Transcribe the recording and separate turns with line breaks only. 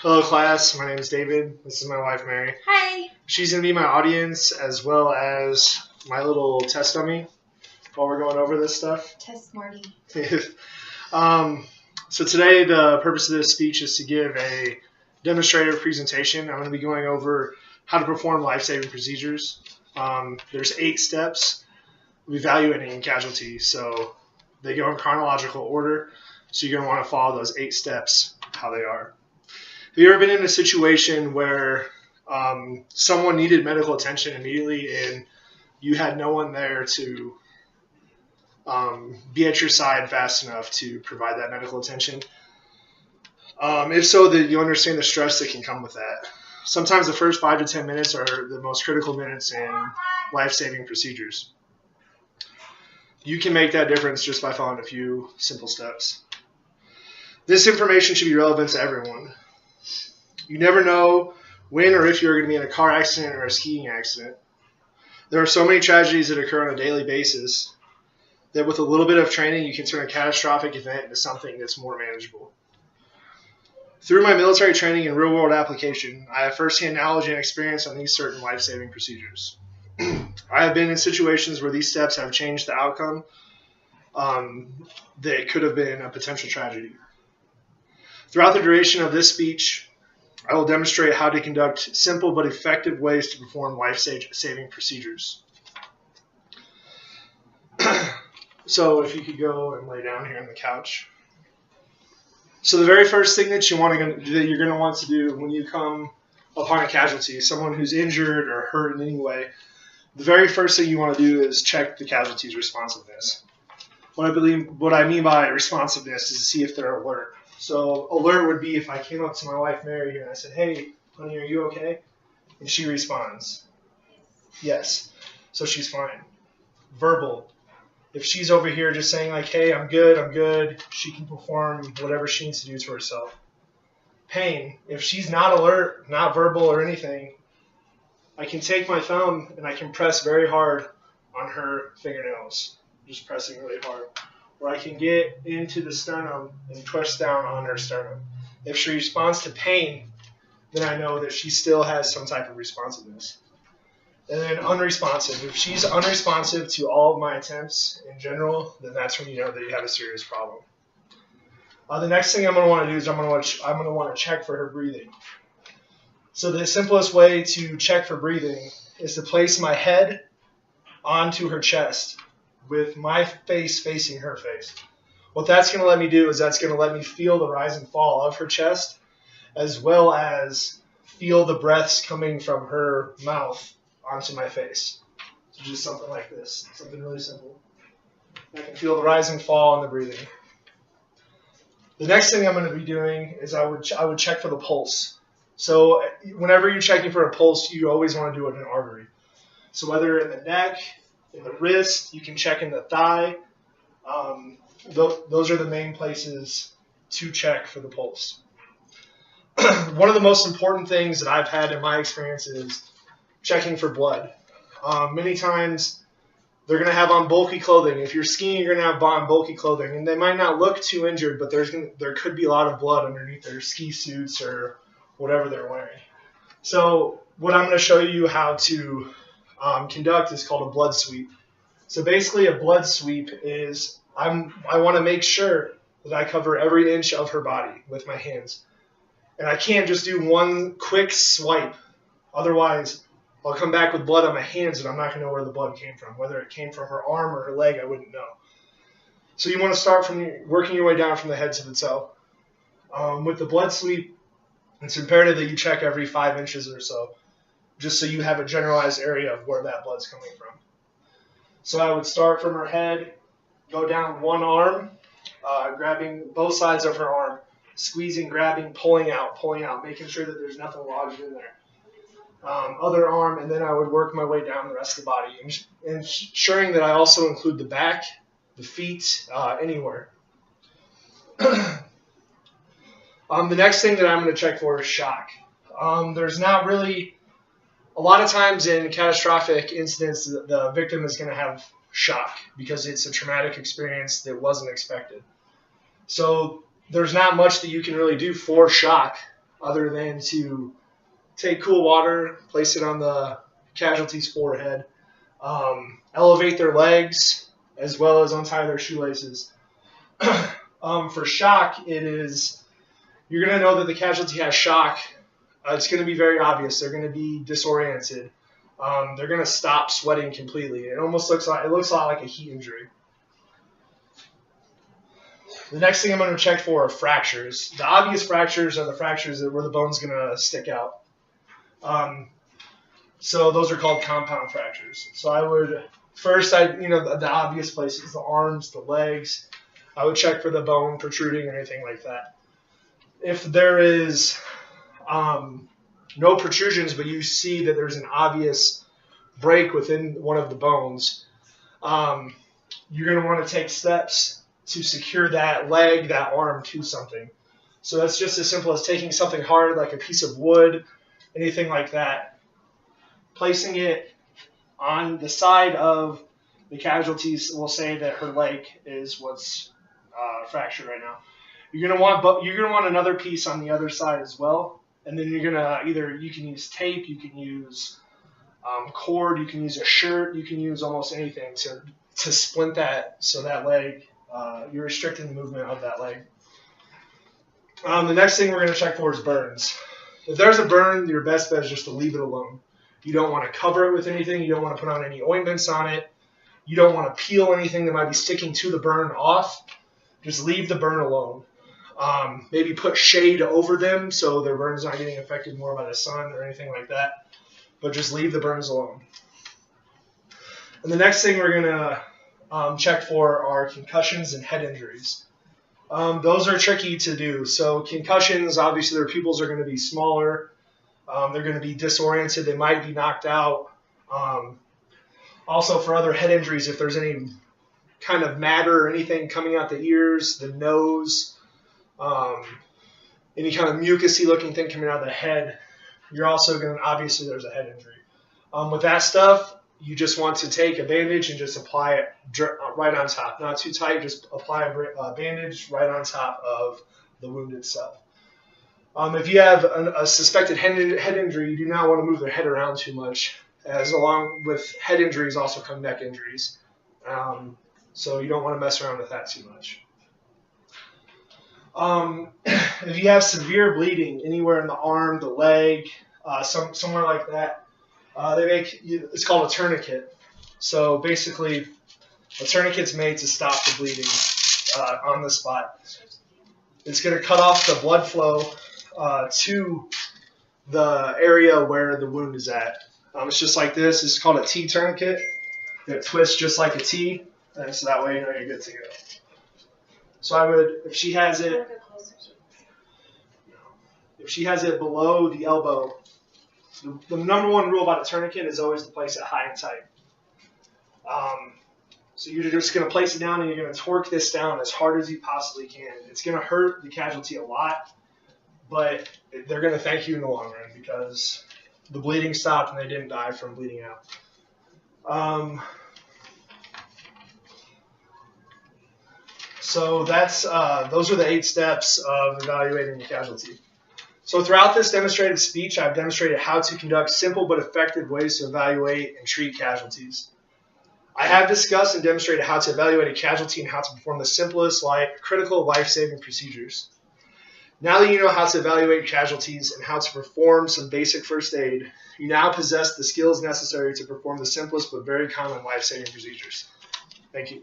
Hello class, my name is David. This is my wife Mary.
Hi.
She's going to be my audience as well as my little test dummy while we're going over this stuff.
Test Marty.
So today the purpose of this speech is to give a demonstrative presentation. I'm going to be going over how to perform life-saving procedures. There's 8 steps of evaluating casualty, so they go in chronological order, so you're going to want to follow those 8 steps, how they are. Have you ever been in a situation where someone needed medical attention immediately and you had no one there to be at your side fast enough to provide that medical attention? If so, that you understand the stress that can come with that. Sometimes the first 5 to 10 minutes are the most critical minutes in life-saving procedures. You can make that difference just by following a few simple steps. This information should be relevant to everyone. You never know when or if you're going to be in a car accident or a skiing accident. There are so many tragedies that occur on a daily basis that with a little bit of training, you can turn a catastrophic event into something that's more manageable. Through my military training and real-world application, I have firsthand knowledge and experience on these certain life-saving procedures. I have been in situations where these steps have changed the outcome that could have been a potential tragedy. Throughout the duration of this speech, I will demonstrate how to conduct simple but effective ways to perform life-saving procedures. So if you could go and lay down here on the couch. So the very first thing that you're going to want to do when you come upon a casualty, someone who's injured or hurt in any way, the very first thing you want to do is check the casualty's responsiveness. What I mean by responsiveness is to see if they're alert. So alert would be if I came up to my wife Mary here and I said, "Hey, honey, are you okay?" And she responds, "Yes." So she's fine. Verbal. If she's over here just saying like, "Hey, I'm good," she can perform whatever she needs to do to herself. Pain. If she's not alert, not verbal or anything, I can take my thumb and I can press very hard on her fingernails. Just pressing really hard. Or I can get into the sternum and twist down on her sternum. If she responds to pain, then I know that she still has some type of responsiveness. And then unresponsive. If she's unresponsive to all of my attempts in general, then that's when you know that you have a serious problem. The next thing I'm going to want to do is I'm going to want to check for her breathing. So the simplest way to check for breathing is to place my head onto her chest with my face facing her face. What that's going to let me do is that's going to let me feel the rise and fall of her chest, as well as feel the breaths coming from her mouth onto my face. So just something like this, something really simple. I can feel the rise and fall and the breathing. The next thing I'm going to be doing is I would check for the pulse. So whenever you're checking for a pulse, you always want to do it in an artery. So whether in the neck, in the wrist, you can check in the thigh. Those are the main places to check for the pulse. One of the most important things that I've had in my experience is checking for blood. Many times they're going to have on bulky clothing. If you're skiing, you're going to have on bulky clothing, and they might not look too injured, but there could be a lot of blood underneath their ski suits or whatever they're wearing. So what I'm going to show you how to conduct is called a blood sweep. So basically a blood sweep is I want to make sure that I cover every inch of her body with my hands. And I can't just do one quick swipe. Otherwise, I'll come back with blood on my hands and I'm not going to know where the blood came from. Whether it came from her arm or her leg, I wouldn't know. So you want to start from working your way down from the head to the toe. With the blood sweep, it's imperative that you check every 5 inches or so, just so you have a generalized area of where that blood's coming from. So I would start from her head, go down one arm, grabbing both sides of her arm, squeezing, grabbing, pulling out, making sure that there's nothing lodged in there. Other arm, and then I would work my way down the rest of the body, ensuring that I also include the back, the feet, anywhere. The next thing that I'm going to check for is shock. There's not really, a lot of times in catastrophic incidents, the victim is going to have shock because it's a traumatic experience that wasn't expected. So there's not much that you can really do for shock. other than to take cool water, place it on the casualty's forehead, elevate their legs, as well as untie their shoelaces. For shock, you're going to know that the casualty has shock. It's going to be very obvious. They're going to be disoriented. They're going to stop sweating completely. It looks a lot like a heat injury. The next thing I'm going to check for are fractures. The obvious fractures are the fractures where the bone's going to stick out. So those are called compound fractures. So I would first, the obvious places, the arms, the legs. I would check for the bone protruding or anything like that. If there is no protrusions, but you see that there's an obvious break within one of the bones, you're going to want to take steps to secure that leg, that arm to something. So that's just as simple as taking something hard like a piece of wood, anything like that, placing it on the side of the casualties. We'll say that her leg is what's fractured right now. You're gonna want another piece on the other side as well, and then you can use tape, you can use cord, you can use a shirt, you can use almost anything to splint that, so that leg, you're restricting the movement of that leg. The next thing we're going to check for is burns. If there's a burn, your best bet is just to leave it alone. You don't want to cover it with anything. You don't want to put on any ointments on it. You don't want to peel anything that might be sticking to the burn off. Just leave the burn alone. Maybe put shade over them so their burn's not getting affected more by the sun or anything like that. But just leave the burns alone. And the next thing we're going to check for are concussions and head injuries. Those are tricky to do. So concussions, obviously their pupils are going to be smaller. They're going to be disoriented. They might be knocked out. Also for other head injuries, if there's any kind of matter or anything coming out the ears, the nose, any kind of mucousy looking thing coming out of the head, you're also going to, obviously there's a head injury. With that stuff, you just want to take a bandage and just apply it right on top. Not too tight, just apply a bandage right on top of the wound itself. If you have a suspected head injury, you do not want to move their head around too much, as along with head injuries also come neck injuries. So you don't want to mess around with that too much. If you have severe bleeding anywhere in the arm, the leg, somewhere like that, it's called a tourniquet. So basically, a tourniquet's made to stop the bleeding on the spot. It's going to cut off the blood flow to the area where the wound is at. It's just like this. It's called a T tourniquet. It twists just like a T, and so that way you know you're good to go. So I would, if she has it below the elbow, the number one rule about a tourniquet is always to place it high and tight. So you're just going to place it down and you're going to torque this down as hard as you possibly can. It's going to hurt the casualty a lot, but they're going to thank you in the long run because the bleeding stopped and they didn't die from bleeding out. So those are the 8 steps of evaluating the casualty. So throughout this demonstrative speech, I've demonstrated how to conduct simple but effective ways to evaluate and treat casualties. I have discussed and demonstrated how to evaluate a casualty and how to perform the simplest, critical life-saving procedures. Now that you know how to evaluate casualties and how to perform some basic first aid, you now possess the skills necessary to perform the simplest but very common life-saving procedures. Thank you.